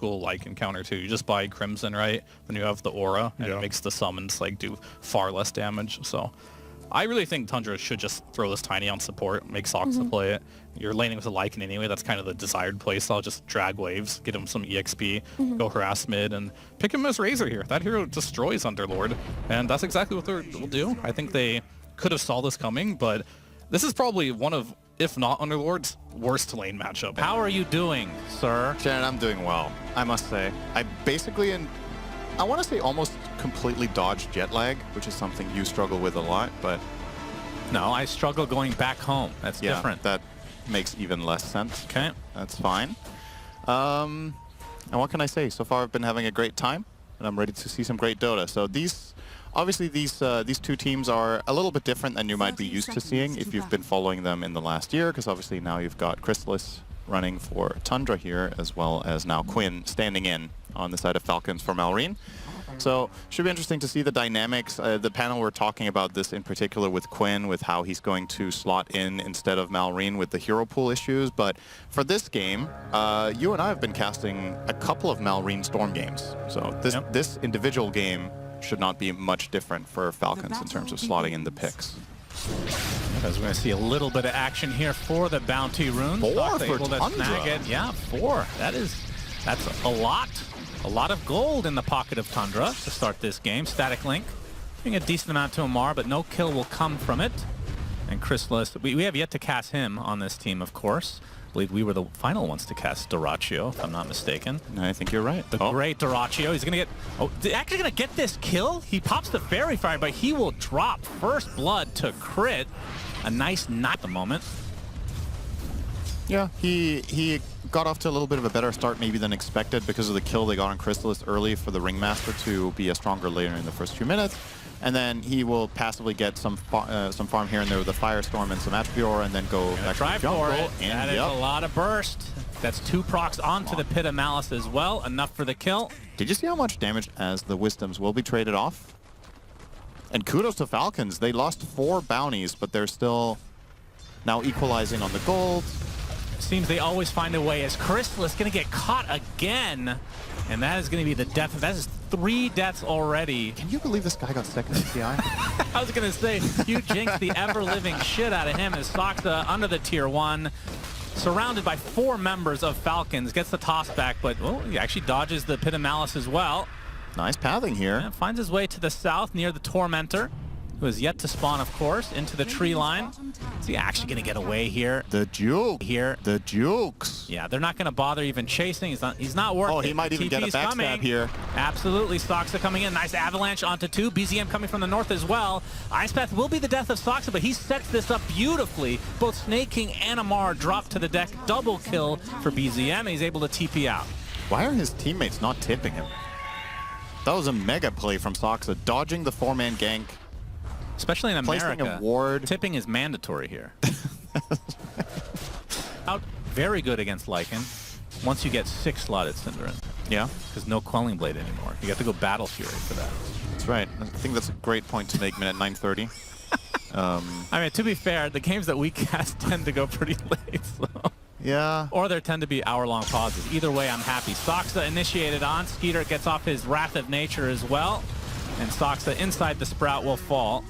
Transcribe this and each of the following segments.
school like encounter too. You just buy Crimson, right? Then you have the Aura, and it makes the summons like do far less damage. So I really think Tundra should just throw this Tiny on support, make Soxa play it. You're laning with a Lycan anyway. That's kind of the desired playstyle. Just drag waves, get him some EXP, go harass mid, and pick him as Razor here. That hero destroys Underlord, and that's exactly what they'll do. I think they could have saw this coming, but this is probably one of, if not Underlord's, worst lane matchup. How are you doing, sir? Shannon, I'm doing well, I must say. I basically, I want to say almost completely dodged jet lag, which is something you struggle with a lot, but... No, I struggle going back home. That's different. That makes even less sense. Okay. That's fine. And what can I say? So far I've been having a great time, and I'm ready to see some great Dota. So obviously these two teams are a little bit different than you might be used to seeing if you've been following them in the last year, because obviously now you've got Chrysalis running for Tundra here, as well as now Quinn standing in on the side of Falcons for Malrine. So should be interesting to see the dynamics. The panel were talking about this in particular with Quinn, with how he's going to slot in instead of Malrine with the hero pool issues. But for this game, you and I have been casting a couple of Malrine Storm games. So this individual game should not be much different for Falcons in terms of slotting in the picks. Because we're going to see a little bit of action here for the bounty rune. 4 for able to Tundra. snag it. Yeah, 4. That's a lot. A lot of gold in the pocket of Tundra to start this game. Static Link doing a decent amount to Amar, but no kill will come from it. And Chrysalis, we have yet to cast him on this team, of course. I believe we were the final ones to cast Doraccio, if I'm not mistaken. I think you're right. The great Doraccio. He's going to get... Oh, actually going to get this kill? He pops the Fairy Fire, but he will drop first blood to crit. A nice knot at the moment. Yeah, he got off to a little bit of a better start maybe than expected because of the kill they got on Chrysalis early for the Ringmaster to be a stronger laner in the first few minutes. And then he will passively get some farm here and there with a Firestorm and some Attribute Aura, and then go back to the jungle. That is a lot of burst. That's 2 procs onto the Pit of Malice as well. Enough for the kill. Did you see how much damage as the Wisdoms will be traded off? And kudos to Falcons. They lost 4 bounties, but they're still now equalizing on the gold. Seems they always find a way, as Chrysalis going to get caught again. And that is going to be the death. That is 3 deaths already. Can you believe this guy got second in TI? I was going to say, you jinxed the ever-living shit out of him as Soxa under the tier 1. Surrounded by 4 members of Falcons. Gets the toss back, but he actually dodges the Pit of Malice as well. Nice pathing here. And finds his way to the south near the Tormentor, who is yet to spawn, of course, into the tree line. Is he actually going to get away here? The juke. The jukes. Yeah, they're not going to bother even chasing. He's not working. Oh, he might even get a backstab here. Absolutely. Soxa coming in. Nice avalanche onto 2. BZM coming from the north as well. Ice Path will be the death of Soxa, but he sets this up beautifully. Both Snake King and Amar drop to the deck. Double kill for BZM, and he's able to TP out. Why are his teammates not tipping him? That was a mega play from Soxa, dodging the 4-man gank. Especially in America, placing a ward. Tipping is mandatory here. Out very good against Lycan once you get 6 slotted Cinderin. Yeah. Because no Quelling Blade anymore. You have to go Battle Fury for that. That's right. I think that's a great point to make, minute 9:30. I mean, to be fair, the games that we cast tend to go pretty late. So. Yeah. Or there tend to be hour-long pauses. Either way, I'm happy. Soxa initiated on. Skeeter gets off his Wrath of Nature as well. And Soxa inside the Sprout will fall.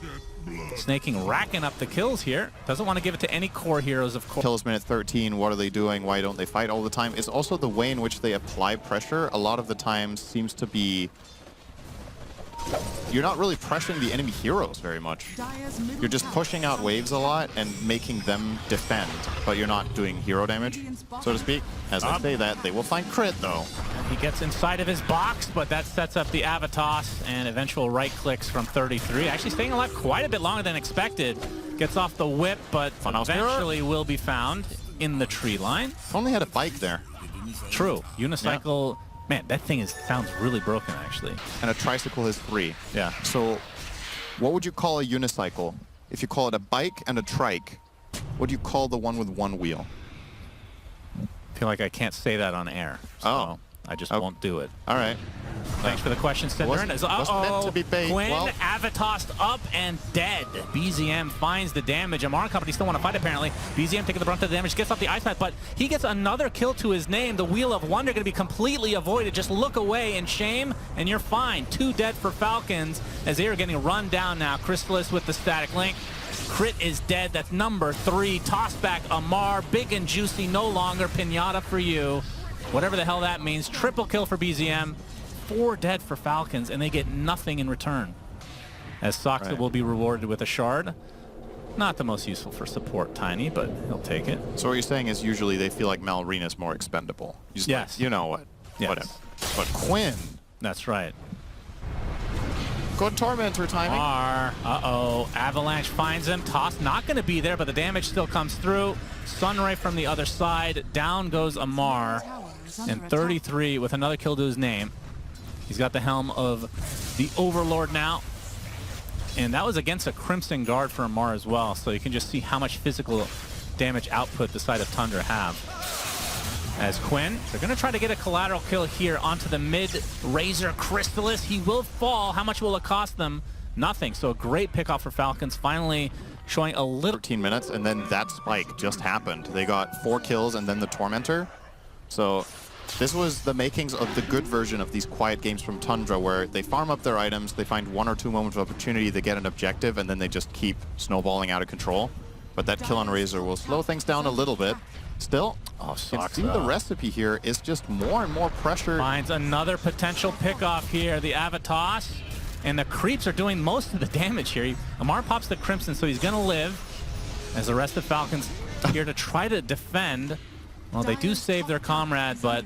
Snake King racking up the kills here. Doesn't want to give it to any core heroes, of course. Kills minute 13. What are they doing? Why don't they fight all the time? It's also the way in which they apply pressure. A lot of the times seems to be... You're not really pressuring the enemy heroes very much. You're just pushing out waves a lot and making them defend, but you're not doing hero damage, so to speak. As I say that, they will find crit, though. He gets inside of his box, but that sets up the Avatos and eventual right clicks from 33. Actually staying alive quite a bit longer than expected. Gets off the whip, but eventually will be found in the tree line. Only had a bike there. True. Unicycle... Yeah. Man, that thing sounds really broken, actually. And a tricycle is 3. Yeah. So what would you call a unicycle? If you call it a bike and a trike, what do you call the one with 1 wheel? I feel like I can't say that on air. So I just won't do it. All right. Thanks for the question, Sidern. Wasn't meant to be bait. Quinn, Well, Avatost up and dead. BZM finds the damage. Amar and company still want to fight, apparently. BZM taking the brunt of the damage, gets off the ice path, but he gets another kill to his name. The Wheel of Wonder going to be completely avoided. Just look away in shame, and you're fine. 2 dead for Falcons as they are getting run down now. Crystallis with the static link. Crit is dead. That's number 3. Toss back Amar. Big and juicy, no longer. Pinata for you. Whatever the hell that means. Triple kill for BZM. 4 dead for Falcons, and they get nothing in return. As Soxa will be rewarded with a shard. Not the most useful for support, Tiny, but he'll take it. So what you're saying is usually they feel like Malrena's more expendable. He's yes. Like, you know what? Yes. Whatever. But Quinn. That's right. Good Tormentor timing. Uh-oh. Avalanche finds him. Toss not going to be there, but the damage still comes through. Sunray from the other side. Down goes Amar. And 33 with another kill to his name. He's got the helm of the Overlord now. And that was against a Crimson Guard for Amar as well. So you can just see how much physical damage output the side of Tundra have. As Quinn, they're going to try to get a collateral kill here onto the mid-Razor Crystallis. He will fall. How much will it cost them? Nothing. So a great pickoff for Falcons. Finally showing a little... 13 minutes, and then that spike just happened. They got 4 kills and then the Tormentor. So this was the makings of the good version of these quiet games from Tundra, where they farm up their items, they find 1 or 2 moments of opportunity, they get an objective, and then they just keep snowballing out of control. But that kill on Razor will slow things down a little bit. Still, you can see the recipe here is just more and more pressure. Finds another potential pickoff here, the Avatos. And the creeps are doing most of the damage here. Amar pops the Crimson, so he's going to live. As the rest of Falcons here to try to defend. Well, they do save their comrade, but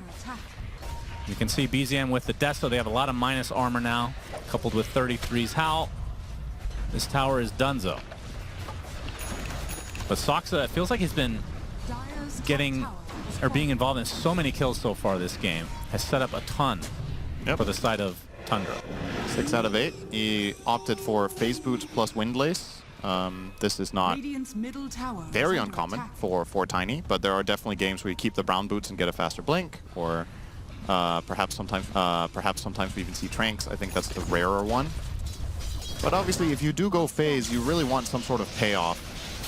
you can see BZM with the Deso. They have a lot of minus armor now, coupled with 33's Howl. This tower is donezo. But Soxa, it feels like he's been being involved in so many kills so far this game. Has set up a ton for the side of Tundra. 6 out of 8. He opted for Phase Boots plus Windlace. This is not very uncommon for Tiny, but there are definitely games where you keep the brown boots and get a faster blink, or perhaps sometimes we even see Tranks. I think that's the rarer one. But obviously, if you do go phase, you really want some sort of payoff.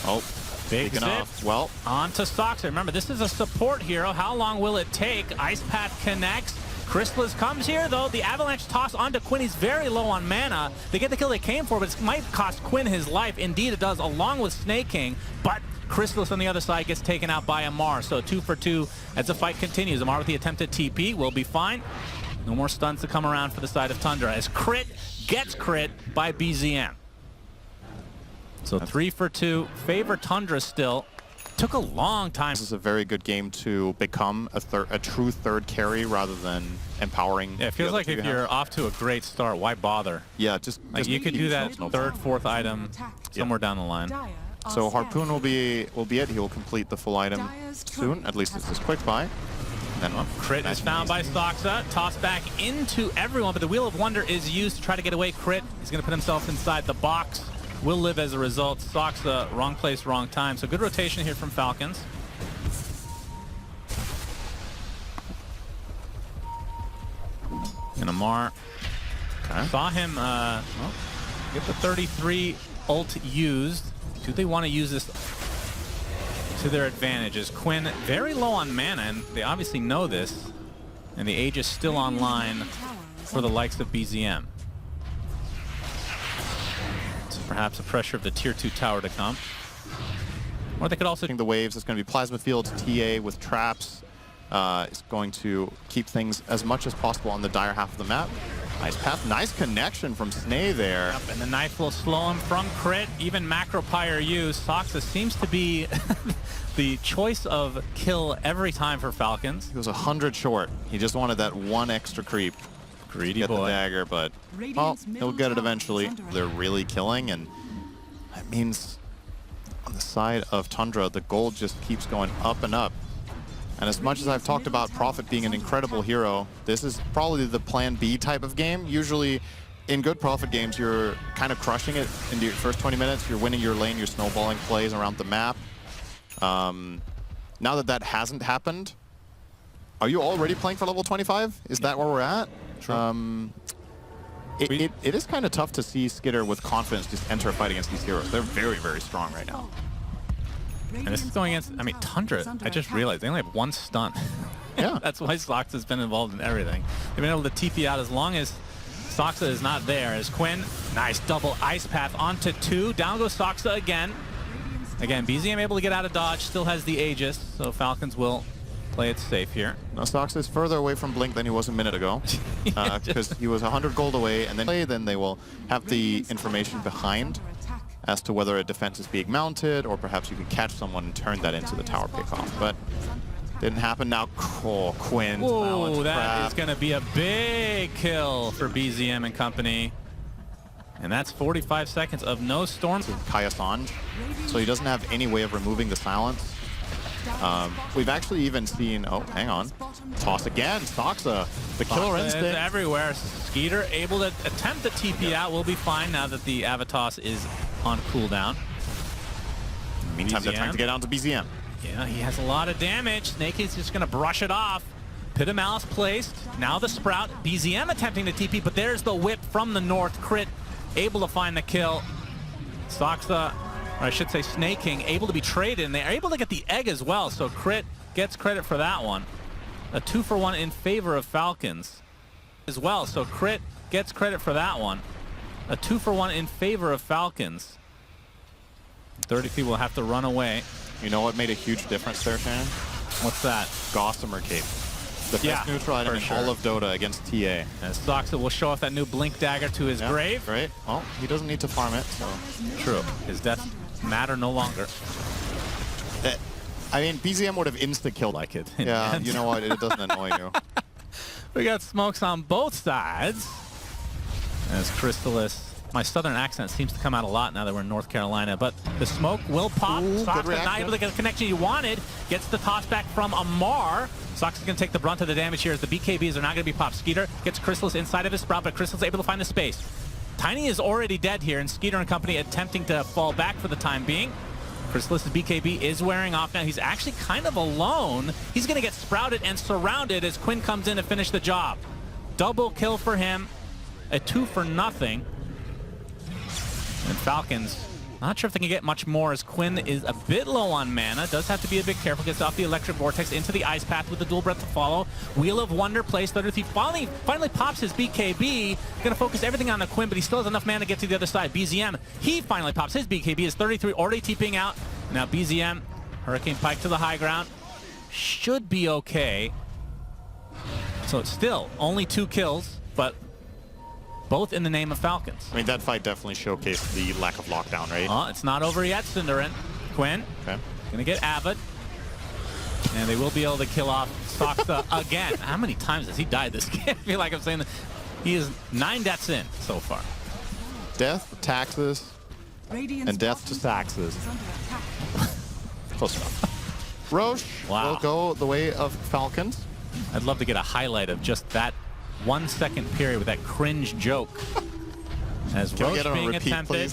Oh, big zip. Well, on to Soxa. Remember, this is a support hero. How long will it take? Ice Path connects. Crystallis comes here, though. The Avalanche toss onto Quinn. He's very low on mana. They get the kill they came for, but it might cost Quinn his life. Indeed, it does, along with Snake King. But Crystallis on the other side gets taken out by Amar. So 2 for 2 as the fight continues. Amar with the attempted TP will be fine. No more stuns to come around for the side of Tundra as Crit gets crit by BZM. So 3 for 2. Favor Tundra still. Took a long time. This is a very good game to become a true third carry rather than empowering. Yeah, it feels like if you're off to a great start, why bother? Yeah, just you could do that third, fourth item somewhere down the line. So Harpoon will be it. He will complete the full item soon. At least it's this quick buy. Then Crit is found by Soxa. Toss back into everyone, but the Wheel of Wonder is used to try to get away. Crit. He's going to put himself inside the box. Will live as a result. Soxa, wrong place, wrong time. So good rotation here from Falcons. And Amar saw him get the 33 ult used. Do they want to use this to their advantages? Quinn very low on mana, and they obviously know this. And the Age is still online for the likes of BZM. Perhaps a pressure of the tier 2 tower to come. Or they could also... The waves, it's going to be Plasma Fields, TA with traps. It's going to keep things as much as possible on the dire half of the map. Nice path, nice connection from Snay there. Yep, and the knife will slow him from Crit, even Macro Pyre used. Soxa seems to be the choice of kill every time for Falcons. He was 100 short. He just wanted that 1 extra creep. Greedy get boy. The dagger, but well, he'll get it eventually. They're really killing, and that means on the side of Tundra, the gold just keeps going up and up. And as much as I've talked about Prophet being an incredible hero, this is probably the plan B type of game. Usually in good Prophet games, you're kind of crushing it in the first 20 minutes. You're winning your lane, you're snowballing plays around the map. Now that that hasn't happened, Are you already playing for level 25? Is that where we're at? True. It is kind of tough to see Skitter with confidence just enter a fight against these heroes. They're very, very strong right now. And this is going against, I mean, Tundra, I just realized they only have 1 stun. Yeah. That's why Soxa has been involved in everything. They've been able to TP out as long as Soxa is not there. As Quinn, nice double ice path onto 2. Down goes Soxa again. Again, BZM able to get out of dodge, still has the Aegis, so Falcons will play it safe here. Now Soxa is further away from Blink than he was a minute ago, because he was 100 gold away, and then they will have the information behind as to whether a defense is being mounted, or perhaps you can catch someone and turn that into the tower pickoff. But didn't happen. Now Quinn. Whoa, that is going to be a big kill for BZM and company. And that's 45 seconds of no storm. Kaya-san, so he doesn't have any way of removing the silence. We've actually even seen, oh, hang on, toss again, Soxa, the killer instinct. Is everywhere. Skeeter able to attempt the TP out, will be fine now that the Avatos is on cooldown. Meantime, they're trying to get onto BZM. Yeah, he has a lot of damage. Snake is just going to brush it off. Pit of Malice placed. Now the Sprout. BZM attempting to TP, but there's the whip from the north. Crit able to find the kill. Soxa, or I should say Snake King, able to be traded, and they're able to get the egg as well, so Crit gets credit for that one. A 2-for-1 in favor of Falcons as well, so Crit gets credit for that one. A 2-for-1 in favor of Falcons. 30 people have to run away. You know what made a huge difference there, Shannon? What's that? Gossamer Cape. The best neutral item in all of Dota against TA. And Soxa will show off that new Blink Dagger to his grave. Right. Well, he doesn't need to farm it, so. True. His death matter no longer. I mean, BZM would have insta-killed like it. Yeah, you know what? It doesn't annoy you. We got smokes on both sides. As Crystallis, my southern accent seems to come out a lot now that we're in North Carolina, but the smoke will pop. Soxa not able to get the connection he wanted. Gets the toss back from Amar. Soxa's going to take the brunt of the damage here as the BKBs are not going to be popped. Skeeter gets Crystallis inside of his Sprout, but Crystallis able to find the space. Tiny is already dead here, and Skeeter and company attempting to fall back for the time being. Crystallis' BKB is wearing off now. He's actually kind of alone. He's going to get sprouted and surrounded as Quinn comes in to finish the job. Double kill for him. A 2-for-0. And Falcons, not sure if they can get much more as Quinn is a bit low on mana. Does have to be a bit careful. Gets off the Electric Vortex into the Ice Path with the Dual Breath to follow. Wheel of Wonder placed. He finally pops his BKB. Going to focus everything on the Quinn, but he still has enough mana to get to the other side. BZM, he finally pops his BKB. Is 33 already TPing out. Now BZM, Hurricane Pike to the high ground. Should be okay. So it's still only 2 kills, but both in the name of Falcons. I mean, that fight definitely showcased the lack of lockdown, right? It's not over yet, Cinderin. Quinn, gonna get Avid. And they will be able to kill off Soxa again. How many times has he died this game? I feel like I'm saying that. He is 9 deaths in so far. Death, taxes, and death to taxes. Close enough. Roche will go the way of Falcons. I'd love to get a highlight of just that 1 second period with that cringe joke. As Roche being attempted.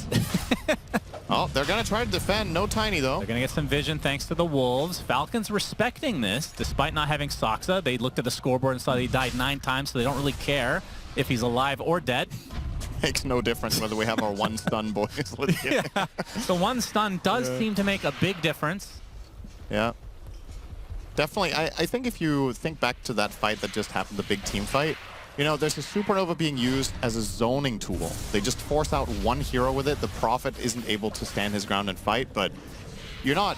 Oh, they're going to try to defend. No Tiny, though. They're going to get some vision thanks to the Wolves. Falcons respecting this, despite not having Soxa. They looked at the scoreboard and saw that he died 9 times, so they don't really care if he's alive or dead. Makes no difference whether we have our 1 stun boys. The 1 stun does seem to make a big difference. Yeah. Definitely. I think if you think back to that fight that just happened, the big team fight, you know, there's a Supernova being used as a zoning tool. They just force out 1 hero with it. The Prophet isn't able to stand his ground and fight, but you're not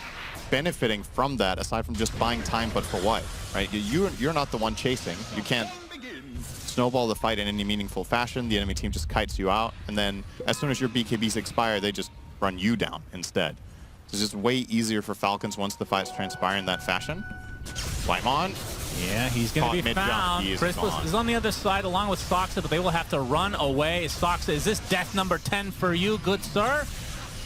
benefiting from that aside from just buying time, but for what, right? You're not the one chasing. You can't snowball the fight in any meaningful fashion. The enemy team just kites you out, and then as soon as your BKBs expire, they just run you down instead. It's just way easier for Falcons once the fights transpire in that fashion. Flaimon. Yeah, he's going to be found. Crystallis is on the other side along with Soxa, but they will have to run away. Soxa, is this death number 10 for you, good sir?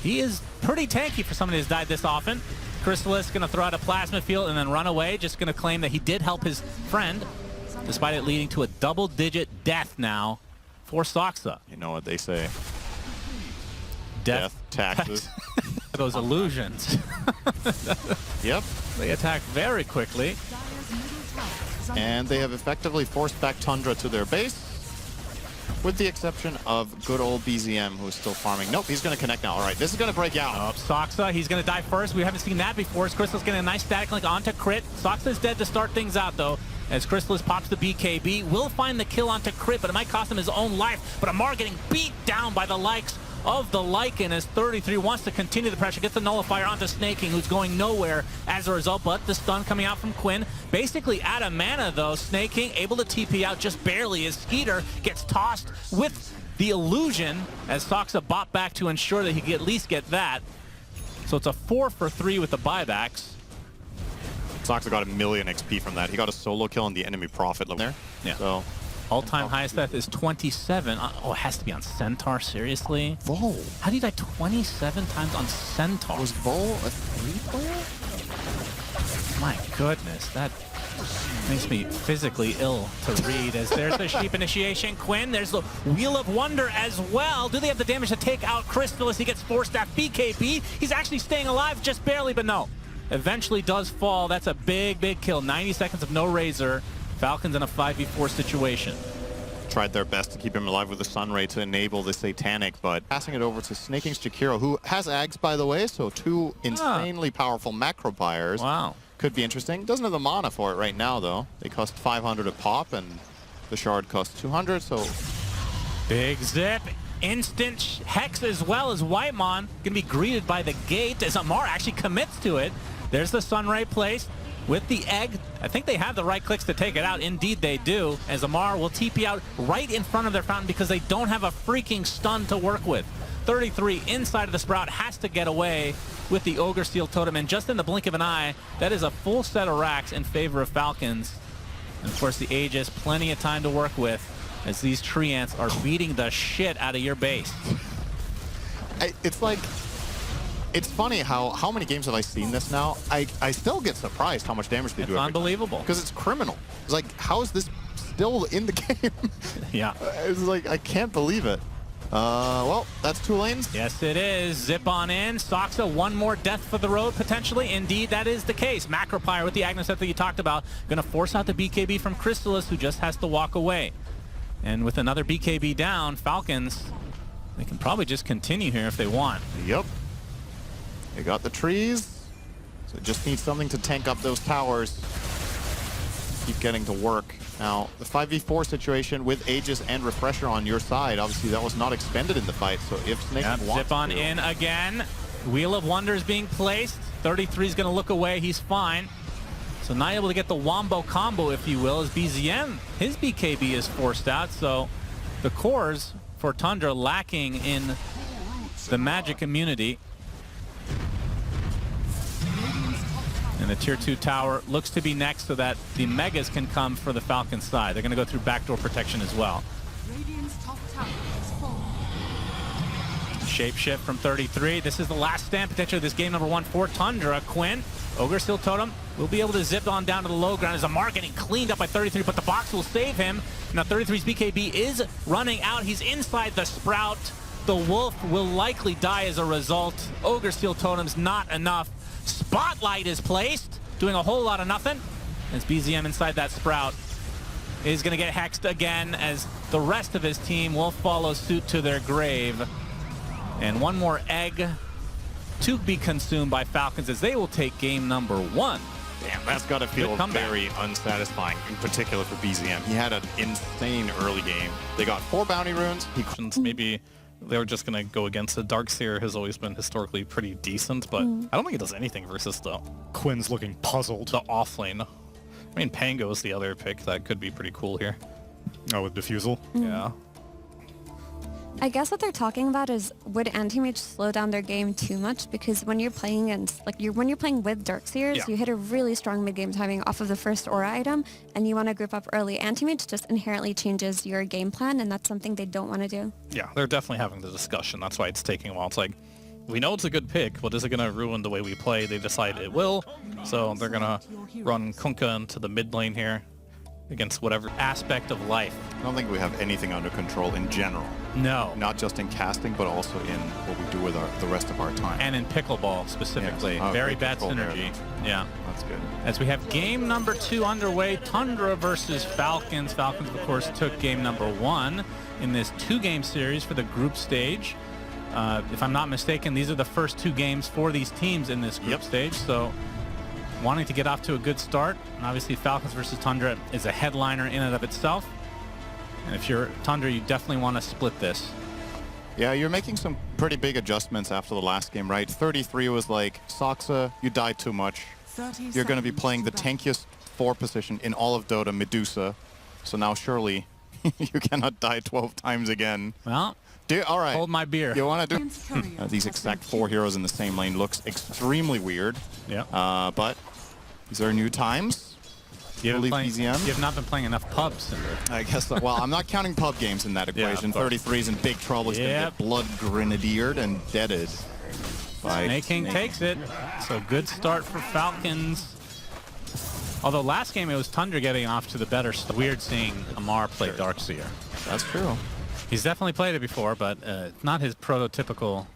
He is pretty tanky for somebody who's died this often. Crystallis going to throw out a plasma field and then run away, just going to claim that he did help his friend, despite it leading to a double-digit death now for Soxa. You know what they say. Death taxes. Those illusions. Yep. They attack very quickly. And they have effectively forced back Tundra to their base, with the exception of good old BZM, who is still farming. Nope, he's going to connect now. All right, this is going to break out. Soxa, he's going to die first. We haven't seen that before. As Crystal's getting a nice static link onto Crit. Soxa's dead to start things out, though. As Crystallis pops the BKB, will find the kill onto Crit, but it might cost him his own life. But Amar getting beat down by the likes of the Lycan as 33 wants to continue the pressure, gets the nullifier onto Snaking, who's going nowhere as a result, but the stun coming out from Quinn. Basically out of mana, though. Snaking able to TP out just barely as Skeeter gets tossed with the illusion as Soxa bot back to ensure that he could at least get that. So it's a 4 for 3 with the buybacks. Soxa got 1,000,000 XP from that. He got a solo kill on the enemy Prophet there. Yeah. So all-time highest death is 27. Oh, it has to be on Centaur, seriously? Vol. How do you die 27 times on Centaur? Was Vol a 3-player? My goodness, that makes me physically ill to read. As there's the Sheep Initiation. Quinn, there's the Wheel of Wonder as well. Do they have the damage to take out Crystal as he gets forced at BKB? He's actually staying alive just barely, but no. Eventually does fall. That's a big, big kill. 90 seconds of no Razor. Falcons in a 5v4 situation. Tried their best to keep him alive with the Sunray to enable the Satanic, but passing it over to Snaking's Jakiro, who has Ags, by the way, so 2 insanely powerful macro buyers. Wow. Could be interesting. Doesn't have the mana for it right now, though. They cost 500 a pop, and the Shard costs 200, so... Big zip. Instant Hex as well as Whitemon. Gonna be greeted by the gate as Amar actually commits to it. There's the Sunray placed with the egg. I think they have the right clicks to take it out. Indeed they do, as Amar will TP out right in front of their fountain because they don't have a freaking stun to work with. 33 inside of the Sprout has to get away with the Ogre Steel Totem, and just in the blink of an eye, that is a full set of racks in favor of Falcons. And of course the Aegis, plenty of time to work with as these tree ants are beating the shit out of your base. It's like... It's funny how many games have I seen this now? I still get surprised how much damage they do. It's unbelievable. Because it's criminal. It's like, how is this still in the game? Yeah. It's like, I can't believe it. Well, that's 2 lanes. Yes, it is. Zip on in. Soxa, one more death for the road, potentially. Indeed, that is the case. Macropyre with the Agneset that you talked about. Going to force out the BKB from Crystallis, who just has to walk away. And with another BKB down, Falcons, they can probably just continue here if they want. Yep. They got the trees, so just need something to tank up those towers. Keep getting to work. Now, the 5v4 situation with Aegis and Refresher on your side, obviously that was not expended in the fight, so if Snake wants zip on to... in again. Wheel of Wonder is being placed. 33 is going to look away. He's fine. So not able to get the Wombo combo, if you will, as BZM, his BKB is forced out, so the cores for Tundra lacking in the magic immunity. And the tier 2 tower looks to be next so that the Megas can come for the Falcon side. They're going to go through backdoor protection as well. Shapeshift from 33. This is the last stand potentially of this game number 1 for Tundra. Quinn, Ogre Steel Totem, will be able to zip on down to the low ground as Amar getting cleaned up by 33, but the box will save him. Now 33's BKB is running out. He's inside the Sprout. The Wolf will likely die as a result. Ogre Steel Totem's not enough. Spotlight is placed, doing a whole lot of nothing, as BZM inside that Sprout is going to get hexed again, as the rest of his team will follow suit to their grave. And one more egg to be consumed by Falcons as they will take game number 1. Damn, that's got to feel very unsatisfying, in particular for BZM. He had an insane early game. They got 4 bounty runes. Maybe they were just going to go against it. Darkseer has always been historically pretty decent, but I don't think he does anything versus the... Quinn's looking puzzled. The offlane. I mean, Pango is the other pick that could be pretty cool here. Oh, with Diffusal? Yeah. I guess what they're talking about is, would anti-mage slow down their game too much? Because when you're playing against, like, when you're playing with Darkseers, you hit a really strong mid-game timing off of the first aura item, and you want to group up early. Anti-mage just inherently changes your game plan, and that's something they don't want to do. Yeah, they're definitely having the discussion. That's why it's taking a while. It's like, we know it's a good pick, but is it going to ruin the way we play? They decide it will, so they're going to run Kunkka into the mid lane here against whatever aspect of life I don't think we have anything under control in general. No. Not just in casting, but also in what we do with the rest of our time. And in pickleball specifically. Yes. Very Great bad control there. synergy. Yeah. That's good. As we have game number 2 underway, Tundra versus Falcons. Falcons, of course, took game number 1 in this 2-game series for the group stage. If I'm not mistaken, these are the first 2 games for these teams in this group stage. So wanting to get off to a good start. And obviously, Falcons versus Tundra is a headliner in and of itself. And if you're Tundra, you definitely want to split this. Yeah, you're making some pretty big adjustments after the last game, right? 33 was like, Soxa, you died too much. You're going to be playing the tankiest 4 position in all of Dota, Medusa. So now surely you cannot die 12 times again. Well, all right. hold my beer. You want to do these exact 4 heroes in the same lane looks extremely weird. Yeah. But these are new times. You BZM. have not been playing enough pubs, Cinder. I guess so. Well, I'm not counting pub games in that equation. 33's in big trouble. He's going to get blood grenadiered and deaded. Snake King takes it. So good start for Falcons. Although last game it was Tundra getting off to the better start. Weird seeing Amar play Darkseer. That's true. He's definitely played it before, but not his prototypical,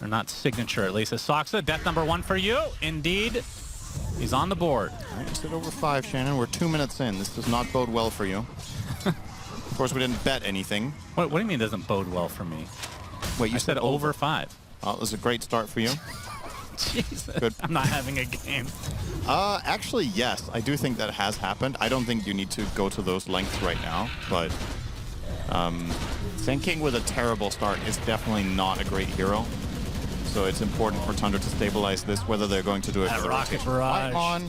or not signature at least. As Soxa, death number 1 for you. Indeed. He's on the board. All right, sit over 5, Shannon. We're 2 minutes in. This does not bode well for you. Of course, we didn't bet anything. What do you mean it doesn't bode well for me? Wait, you I said over 5. Well, it was a great start for you. Jesus. Good. I'm not having a game. Actually, yes. I do think that has happened. I don't think you need to go to those lengths right now, but Sand King with a terrible start is definitely not a great hero. So it's important for Tundra to stabilize this, whether they're going to do it. That rocket barrage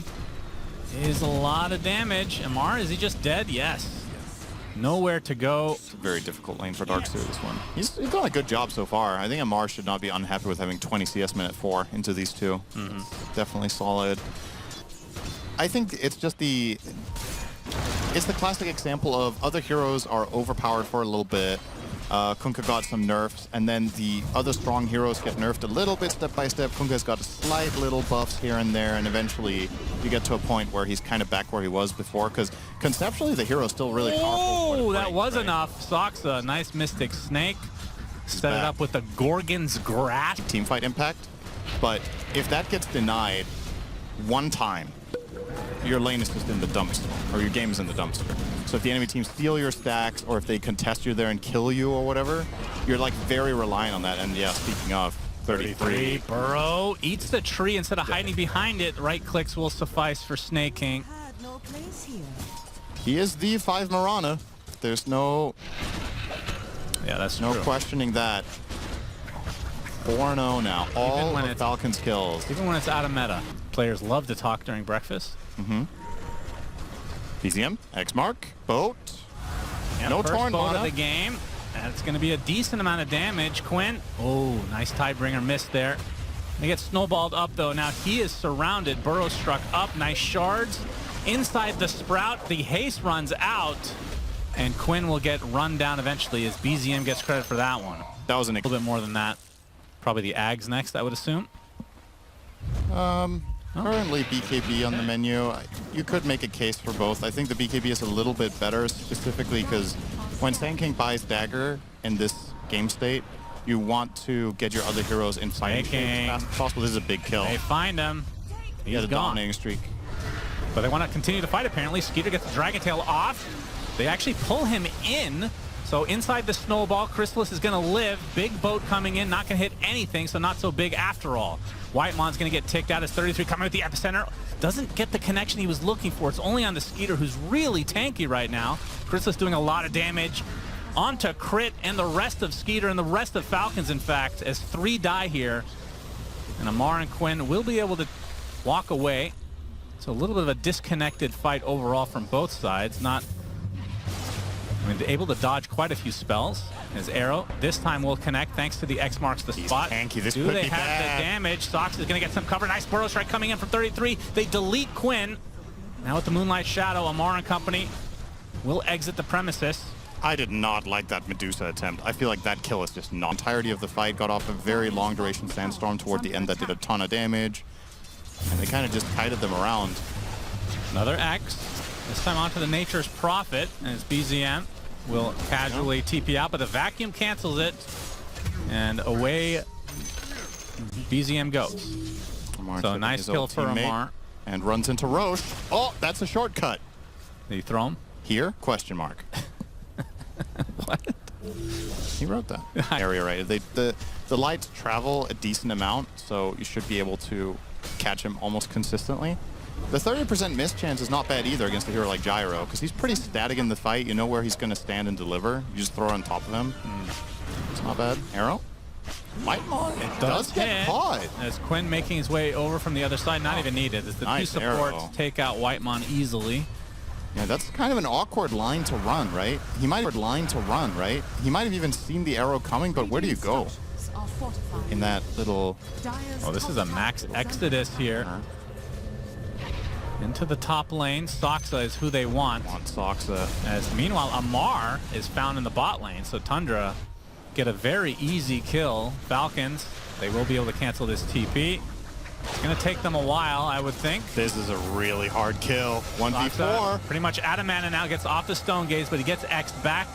is a lot of damage. Amar, is he just dead? Yes. Nowhere to go. It's a very difficult lane for Darkseer, this one. He's done a good job so far. I think Amar should not be unhappy with having 20 CS minute 4 into these 2. Definitely solid. I think it's just it's the classic example of other heroes are overpowered for a little bit. Kunkka got some nerfs, and then the other strong heroes get nerfed a little bit step by step. Kunkka's got slight little buffs here and there, and eventually you get to a point where he's kind of back where he was before, because conceptually the hero's still really powerful. Oh, that was enough. Soxa, nice Mystic Snake. Set it up with the Gorgon's Grasp. Teamfight impact, but if that gets denied one time, your lane is just in the dumpster, or your game is in the dumpster. So if the enemy team steal your stacks, or if they contest you there and kill you or whatever, you're like very reliant on that. And yeah, speaking of, 33. Burrow eats the tree instead of hiding behind it. Right clicks will suffice for Snake King. He is the 5 Mirana. There's no... Yeah, that's no true. questioning that. 4-0 now. All of Falcons kills. Even when it's out of meta. Players love to talk during breakfast. BZM, X-Mark, Boat. Yep, no first Torn boat mana of the game. That's going to be a decent amount of damage. Quinn, oh, nice Tidebringer missed there. They get snowballed up, though. Now he is surrounded. Burrow struck up. Nice shards. Inside the Sprout, the haste runs out. And Quinn will get run down eventually as BZM gets credit for that one. That was a little bit more than that. Probably the Ags next, I would assume. Currently BKB on the menu. You could make a case for both. I think the BKB is a little bit better, specifically because when Sand King buys Dagger in this game state, you want to get your other heroes in fighting as fast as possible. This is a big kill. They find him. He has a dominating streak. But they want to continue to fight, apparently. Skeeter gets the Dragon Tail off. They actually pull him in. So inside the snowball, Chrysalis is going to live. Big boat coming in, not going to hit anything, so not so big after all. Whitemon's going to get ticked out as 33 coming with the epicenter. Doesn't get the connection he was looking for. It's only on the Skeeter, who's really tanky right now. Chrysalis doing a lot of damage onto Crit and the rest of Skeeter and the rest of Falcons, in fact, as 3 die here. And Amar and Quinn will be able to walk away. So a little bit of a disconnected fight overall from both sides. Able to dodge quite a few spells. His arrow this time will connect thanks to the X marks the spot. Tanky. This Do could they be have bad. the damage? Sox is going to get some cover. Nice Burrow strike coming in from 33. They delete Quinn. Now with the Moonlight Shadow, Amar and company will exit the premises. I did not like that Medusa attempt. I feel like that kill is just not. Entirety of the fight got off a very long duration sandstorm toward the end that did a ton of damage. And they kind of just kited them around. Another X. This time onto the Nature's Prophet as BZM will casually TP out, but the vacuum cancels it, and away BZM goes. Amar So took nice his kill old for teammate Amar. and runs into Roche. Oh, that's a shortcut. Did you throw him? Here? Question mark. What? He wrote that area right. The lights travel a decent amount, so you should be able to catch him almost consistently. The 30% miss chance is not bad either against a hero like Gyro, because he's pretty static in the fight. You know where he's going to stand and deliver. You just throw it on top of him. It's not bad. Arrow? Whitemon. It does get caught. As Quinn making his way over from the other side, not even needed. As the Nice two supports arrow. take out Whitemon easily. Yeah, that's kind of an awkward line to run, right? He might have even seen the arrow coming, but where do you go in that little... Oh, this is a max exodus here. Into the top lane. Soxa is who they want. Soxa. As meanwhile, Amar is found in the bot lane, so Tundra get a very easy kill. Falcons, they will be able to cancel this TP. It's going to take them a while, I would think. This is a really hard kill. 1v4. Pretty much out of mana now, gets off the Stone Gaze, but he gets X'd back.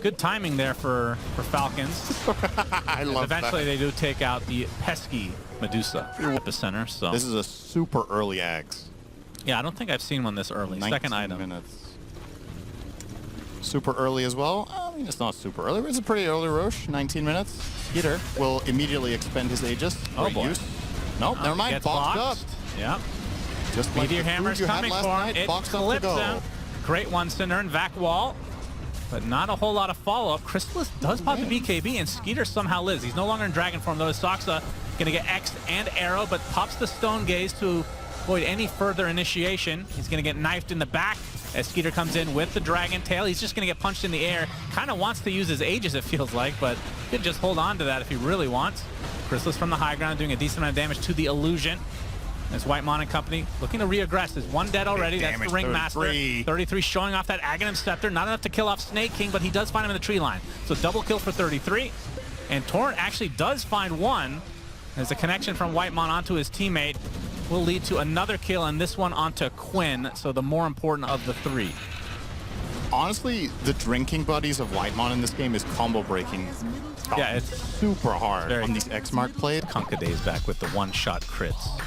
Good timing there for Falcons. I love Eventually they do take out the pesky Medusa epicenter. So This is a super early Ags. yeah, I don't think I've seen one this early. 19 Second item. minutes. Super early as well. I mean, it's not super early, but it's a pretty early Roche. 19 minutes. Skeeter will immediately expend his Aegis. Oh, Great boy. use. Nope, never mind. Gets Boxed boxed. up. Yeah. Just like Meteor the Hammer's food you had coming last for him. night, It boxed up to clips go. him. Great one, Cinder and Vac Wall. But not a whole lot of follow-up. Chrysalis does pop the BKB, and Skeeter somehow lives. He's no longer in Dragon form, though. Soxa going to get X and Arrow, but pops the Stone Gaze to avoid any further initiation. He's going to get knifed in the back as Skeeter comes in with the Dragon Tail. He's just going to get punched in the air. Kind of wants to use his Aegis, it feels like, but he could just hold on to that if he really wants. Chrysalis from the high ground doing a decent amount of damage to the Illusion. As Whitemon and company looking to re-aggress. There's one dead already. That's the Ringmaster. 33 showing off that Aghanim Scepter. Not enough to kill off Snake King, but he does find him in the tree line. So double kill for 33. And Torrent actually does find one, as a connection from Whitemon onto his teammate will lead to another kill, and this one onto Quinn, so the more important of the three. Honestly, the drinking buddies of Whitemon in this game is combo breaking. Yeah, it's super hard very on these X-Mark plays. Kunkka days back with the one-shot crits.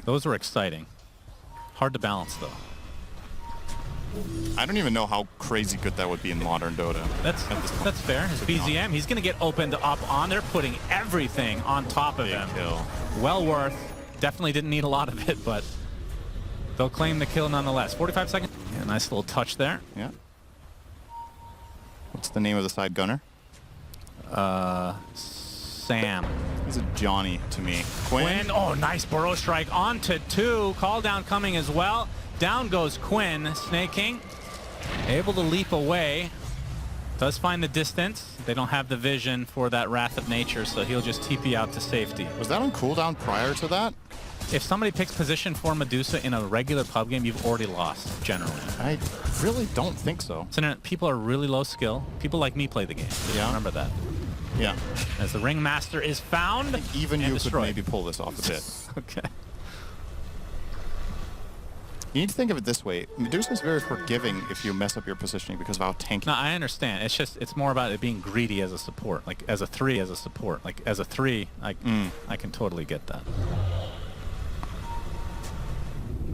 Those were exciting. Hard to balance, though. I don't even know how crazy good that would be in modern Dota. That's fair. His BZM, he's going to get opened up on there, putting everything on top of him. Kill. Well worth. Definitely didn't need a lot of it, but they'll claim the kill nonetheless. 45 seconds. Yeah, nice little touch there. Yeah. What's the name of the side gunner? Sam. He's a Johnny to me. Quinn. Oh, nice Burrow Strike onto 2. Call down coming as well. Down goes Quinn. Snake King able to leap away. Does find the distance. They don't have the vision for that Wrath of Nature, so he'll just TP out to safety. Was that on cooldown prior to that? If somebody picks position for Medusa in a regular pub game, you've already lost, generally. I really don't think so. So people are really low skill. People like me play the game. Just remember that. Yeah. As the Ringmaster is found. Even you destroyed. could maybe pull this off a bit. Okay. You need to think of it this way. Medusa is very forgiving if you mess up your positioning because of how tanky. No, I understand. It's more about it being greedy as a support. Like as a 3 as a support. Like as a 3, I can totally get that.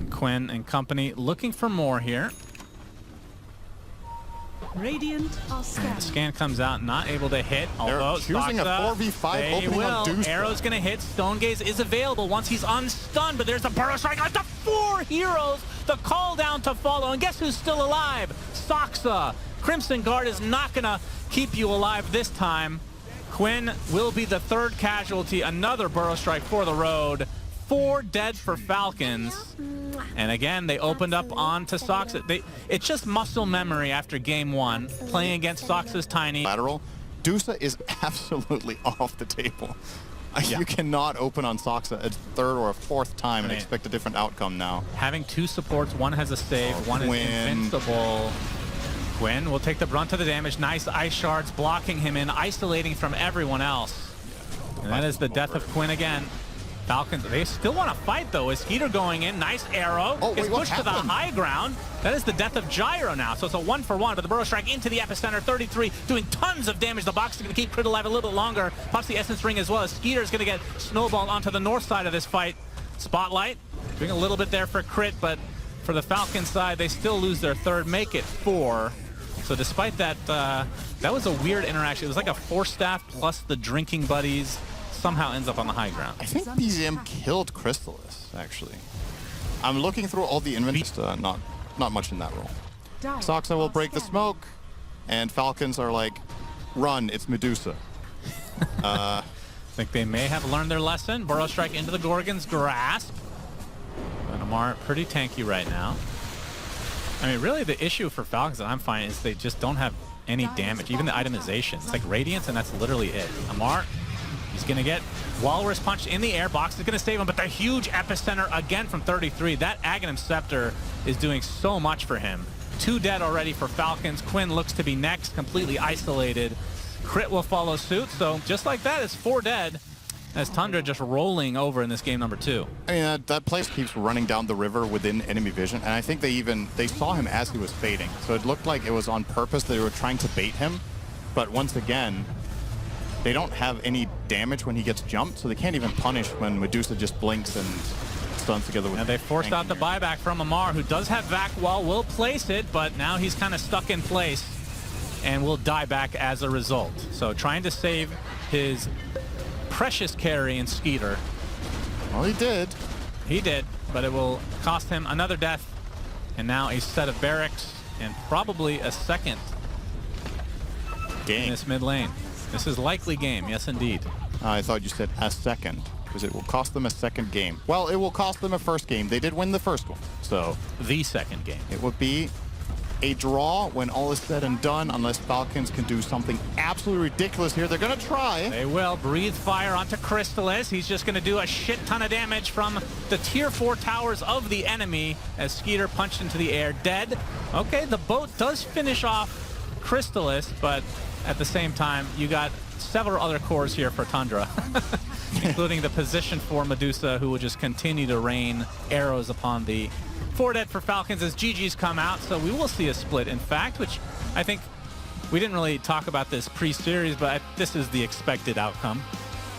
Quinn and company looking for more here. Radiant are The scan comes out, not able to hit. Although choosing a 4v5 opening on Deuce. Arrow's gonna hit. Stone Gaze is available once he's unstunned, but there's a Burrow Strike onto 4 heroes. The call down to follow, and guess who's still alive? Soxa. Crimson Guard is not gonna keep you alive this time. Quinn will be the 3rd casualty. Another Burrow Strike for the road. 4 dead for Falcons. And again, they opened up onto Soxa. It's just muscle memory after game 1, playing against Soxa's Tiny. Lateral. Dusa is absolutely off the table. You cannot open on Soxa a 3rd or a 4th time and expect a different outcome now. Having 2 supports, one has a save, one is invincible. Quinn will take the brunt of the damage. Nice ice shards blocking him in, isolating from everyone else. And that is the death of Quinn again. Falcons, they still want to fight though. Is Skeeter going in? Nice arrow. Oh, Gets wait, what pushed to the happened? high ground. That is the death of Gyro now. So it's a 1-for-1, but the Burrow Strike into the epicenter. 33 doing tons of damage. The box is going to keep Crit alive a little bit longer. Pops the Essence Ring as well as Skeeter is going to get snowballed onto the north side of this fight. Spotlight doing a little bit there for Crit, but for the Falcon side, they still lose their third, make it 4. So despite that, that was a weird interaction. It was like a Force Staff plus the Drinking Buddies somehow ends up on the high ground. I think BZM killed Crystallis, actually. I'm looking through all the inventory. Not much in that role. Soxa will break the smoke, and Falcons are like, run, it's Medusa. I think they may have learned their lesson. Burrow Strike into the Gorgon's grasp. And Amar pretty tanky right now. I mean, really the issue for Falcons that I'm finding is they just don't have any damage. Even the itemization. It's like Radiance, and that's literally it. Amar, he's going to get Walrus Punch in the air. Box is going to save him, but the huge epicenter again from 33. That Aghanim Scepter is doing so much for him. 2 dead already for Falcons. Quinn looks to be next, completely isolated. Crit will follow suit, so just like that, it's 4 dead. As Tundra just rolling over in this game number 2. I mean, that place keeps running down the river within enemy vision, and I think they saw him as he was fading. So it looked like it was on purpose. They were trying to bait him, but once again, they don't have any damage when he gets jumped, so they can't even punish when Medusa just blinks and stuns together with. And they forced out the buyback from Amar, who does have Vac Wall, will place it, but now he's kind of stuck in place and will die back as a result. So trying to save his precious carry in Skeeter. Well, he did. He did, but it will cost him another death, and now a set of barracks, and probably a second in this mid lane. This is likely game, yes indeed. I thought you said a second, because it will cost them a second game. Well, it will cost them a first game. They did win the first one, so the second game. It would be a draw when all is said and done, unless Falcons can do something absolutely ridiculous here. They're going to try. They will. Breathe fire onto Crystallis. He's just going to do a shit ton of damage from the tier 4 towers of the enemy as Skeeter punched into the air. Dead. Okay, the boat does finish off Crystallis, but at the same time, you got several other cores here for Tundra, including the position for Medusa, who will just continue to rain arrows upon the 4 dead for Falcons as GG's come out, so we will see a split, in fact, which I think we didn't really talk about this pre-series, but this is the expected outcome.